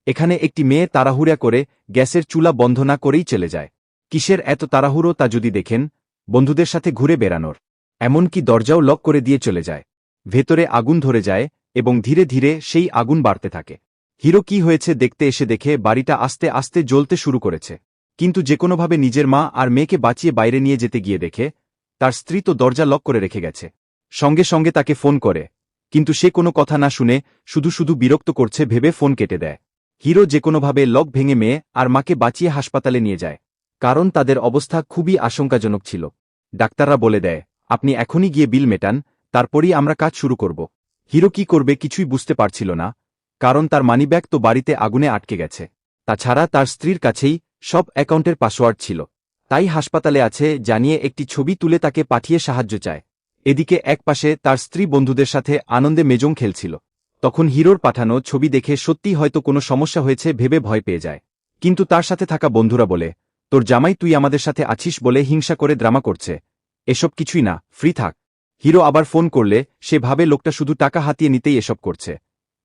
এখানে একটি মেয়ে তাড়াহুড়া করে গ্যাসের চুলা বন্ধ না করেই চলে যায়। কিসের এত তাড়াহুড়ো তা যদি দেখেন, বন্ধুদের সাথে ঘুরে বেড়ানোর। এমনকি দরজাও লক করে দিয়ে চলে যায়। ভেতরে আগুন ধরে যায় এবং ধীরে ধীরে সেই আগুন বাড়তে থাকে। হিরো কি হয়েছে দেখতে এসে দেখে বাড়িটা আস্তে আস্তে জ্বলতে শুরু করেছে। কিন্তু যেকোনোভাবে নিজের মা আর মেয়েকে বাঁচিয়ে বাইরে নিয়ে যেতে গিয়ে দেখে তার স্ত্রী তো দরজা লক করে রেখে গেছে। সঙ্গে সঙ্গে তাকে ফোন করে, কিন্তু সে কোনো কথা না শুনে শুধু শুধু বিরক্ত করছে ভেবে ফোন কেটে দেয়। হিরো যেকোনোভাবে লক ভেঙে মেয়ে আর মাকে বাঁচিয়ে হাসপাতালে নিয়ে যায়, কারণ তাদের অবস্থা খুবই আশঙ্কাজনক ছিল। ডাক্তাররা বলে দেয়, আপনি এখনই গিয়ে বিল মেটান, তারপরই আমরা কাজ শুরু করব। হিরো কি করবে কিছুই বুঝতে পারছিল না, কারণ তার মানিব্যাগ তো বাড়িতে আগুনে আটকে গেছে। তাছাড়া তার স্ত্রীর কাছেই সব অ্যাকাউন্টের পাসওয়ার্ড ছিল। তাই হাসপাতালে আছে জানিয়ে একটি ছবি তুলে তাকে পাঠিয়ে সাহায্য চায়। এদিকে একপাশে তার স্ত্রী বন্ধুদের সাথে আনন্দে মেজং খেলছিল। তখন হিরোর পাঠানো ছবি দেখে সত্যিই হয়তো কোনো সমস্যা হয়েছে ভেবে ভয় পেয়ে যায়। কিন্তু তার সাথে থাকা বন্ধুরা বলে, তোর জামাই তুই আমাদের সাথে আছিস বলে হিংসা করে ড্রামা করছে, এসব কিছুই না, ফ্রি থাক। হিরো আবার ফোন করলে সে ভাবে লোকটা শুধু টাকা হাতিয়ে নিতেই এসব করছে,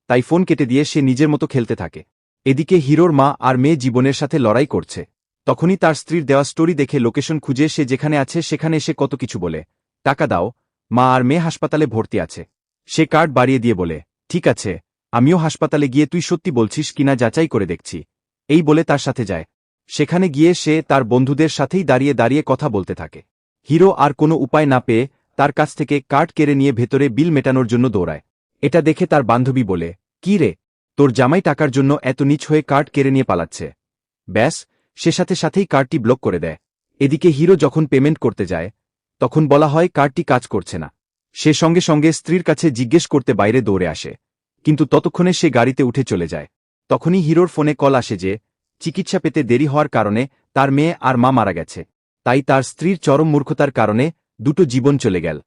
তাই ফোন কেটে দিয়ে সে নিজের মতো খেলতে থাকে। এদিকে হিরোর মা আর মেয়ে জীবনের সাথে লড়াই করছে। তখনই তার স্ত্রীর দেওয়া স্টোরি দেখে লোকেশন খুঁজে সে যেখানে আছে সেখানে এসে কত কিছু বলে, টাকা দাও, মা আর মেয়ে হাসপাতালে ভর্তি আছে। সে কার্ড বাড়িয়ে দিয়ে বলে, ঠিক আছে, আমিও হাসপাতালে গিয়ে তুই সত্যি বলছিস কিনা যাচাই করে দেখছি। এই বলে তার সাথে যায়। সেখানে গিয়ে সে তার বন্ধুদের সাথেই দাঁড়িয়ে দাঁড়িয়ে কথা বলতে থাকে। হিরো আর কোনো উপায় না পেয়ে তার কাছ থেকে কার্ড কেড়ে নিয়ে ভেতরে বিল মেটানোর জন্য দৌড়ায়। এটা দেখে তার বান্ধবী বলে, কি রে, তোর জামাই টাকার জন্য এত নীচ হয়ে কার্ড কেড়ে নিয়ে পালাচ্ছে। ব্যাস, সে সাথে সাথেই কার্ডটি ব্লক করে দেয়। এদিকে হিরো যখন পেমেন্ট করতে যায়, তখন বলা হয় কার্ডটি কাজ করছে না। সে সঙ্গে সঙ্গে স্ত্রীর কাছে জিজ্ঞেস করতে বাইরে দৌড়ে আসে, কিন্তু ততক্ষণে সে গাড়িতে উঠে চলে যায়। তখনই হিরোর ফোনে কল আসে যে চিকিৎসা পেতে দেরি হওয়ার কারণে তার মেয়ে আর মা মারা গেছে। তাই তার স্ত্রীর চরম মূর্খতার কারণে দুটো জীবন চলে গেল।